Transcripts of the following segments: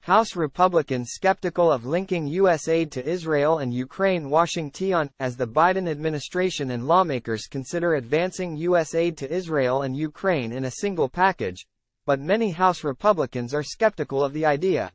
House Republicans skeptical of linking U.S. aid to Israel and Ukraine. Washington, as the Biden administration and lawmakers consider advancing U.S. aid to Israel and Ukraine in a single package, but many House Republicans are skeptical of the idea.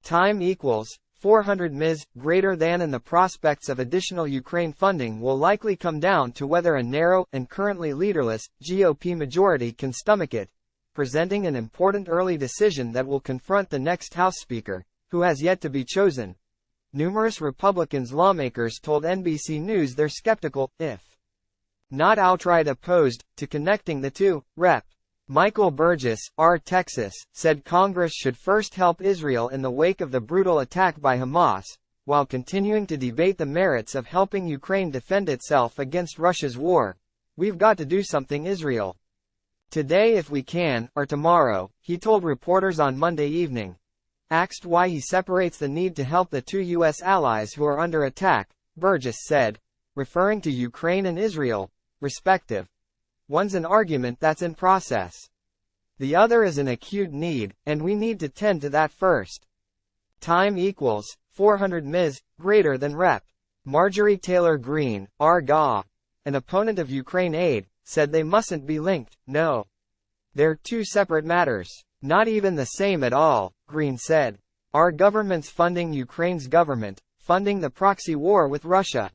Time equals 400 ms greater than, and the prospects of additional Ukraine funding will likely come down to whether a narrow, and currently leaderless, GOP majority can stomach it, presenting an important early decision that will confront the next House Speaker, who has yet to be chosen. Numerous Republicans lawmakers told NBC News they're skeptical, if not outright opposed, to connecting the two. Rep. Michael Burgess, R. Texas, said Congress should first help Israel in the wake of the brutal attack by Hamas, while continuing to debate the merits of helping Ukraine defend itself against Russia's war. We've got to do something Israel today if we can, or tomorrow, he told reporters on Monday evening. Asked why he separates the need to help the two U.S. allies who are under attack, Burgess said, referring to Ukraine and Israel, respective. One's an argument that's in process. The other is an acute need, and we need to tend to that first. Time equals 400 ms greater than. Rep. Marjorie Taylor Greene, R.G.A., an opponent of Ukraine aid, said they mustn't be linked. No. They're two separate matters. Not even the same at all, Greene said. Our government's funding Ukraine's government, funding the proxy war with Russia.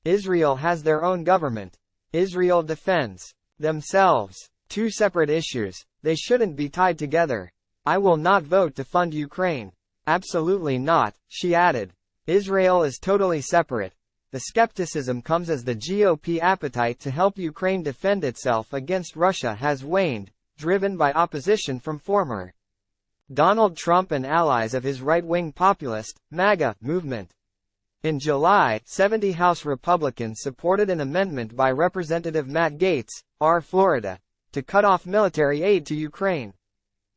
Israel has their own government. Israel defends themselves. Two separate issues. They shouldn't be tied together. I will not vote to fund Ukraine. Absolutely not, she added. Israel is totally separate. The skepticism comes as the GOP appetite to help Ukraine defend itself against Russia has waned, driven by opposition from former Donald Trump and allies of his right-wing populist, MAGA, movement. In July, 70 House Republicans supported an amendment by Representative Matt Gaetz, R. Florida, to cut off military aid to Ukraine.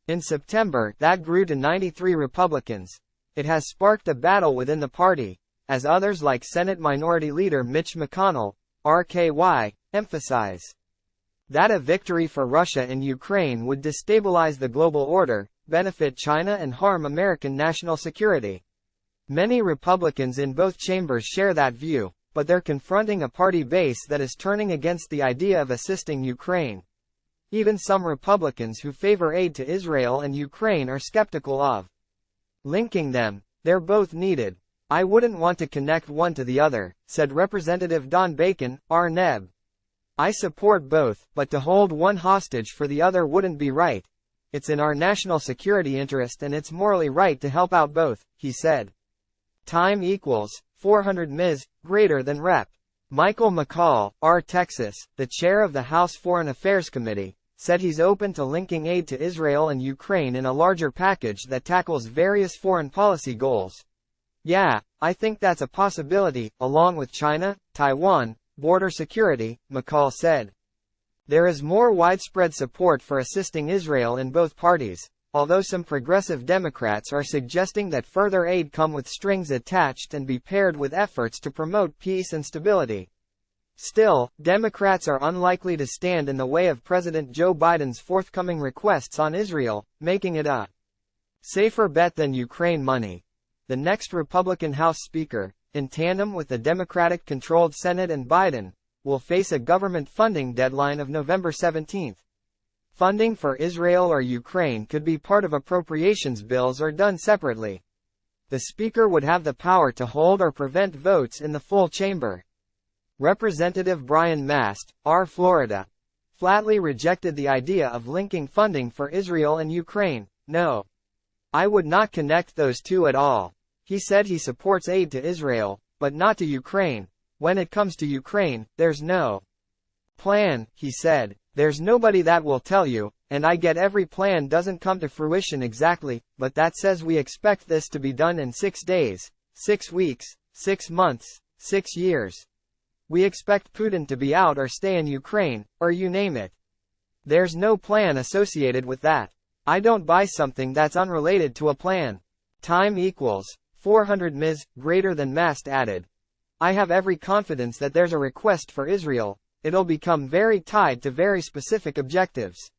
In September, that grew to 93 Republicans. It has sparked a battle within the party, as others like Senate Minority Leader Mitch McConnell, RKY, emphasize that a victory for Russia in Ukraine would destabilize the global order, benefit China and harm American national security. Many Republicans in both chambers share that view, but they're confronting a party base that is turning against the idea of assisting Ukraine. Even some Republicans who favor aid to Israel and Ukraine are skeptical of linking them. They're both needed. I wouldn't want to connect one to the other, said Representative Don Bacon, R. Neb. I support both, but to hold one hostage for the other wouldn't be right. It's in our national security interest and it's morally right to help out both, he said. Time equals 400 ms greater than. Rep. Michael McCall, R. Texas, the chair of the House Foreign Affairs Committee, said he's open to linking aid to Israel and Ukraine in a larger package that tackles various foreign policy goals. Yeah, I think that's a possibility, along with China, Taiwan, border security, McCall said. There is more widespread support for assisting Israel in both parties, although some progressive Democrats are suggesting that further aid come with strings attached and be paired with efforts to promote peace and stability. Still, Democrats are unlikely to stand in the way of President Joe Biden's forthcoming requests on Israel, making it a safer bet than Ukraine money. The next Republican House Speaker, in tandem with the Democratic-controlled Senate and Biden, will face a government funding deadline of November 17. Funding for Israel or Ukraine could be part of appropriations bills or done separately. The Speaker would have the power to hold or prevent votes in the full chamber. Representative Brian Mast, R. Florida, flatly rejected the idea of linking funding for Israel and Ukraine. No. I would not connect those two at all. He said he supports aid to Israel, but not to Ukraine. When it comes to Ukraine, there's no plan, he said. There's nobody that will tell you, and I get every plan doesn't come to fruition exactly, but that says we expect this to be done in 6 days, 6 weeks, 6 months, 6 years. We expect Putin to be out or stay in Ukraine, or you name it. There's no plan associated with that. I don't buy something that's unrelated to a plan. Time equals 400 ms greater than. Mast added. I have every confidence that there's a request for Israel. It'll become very tied to very specific objectives.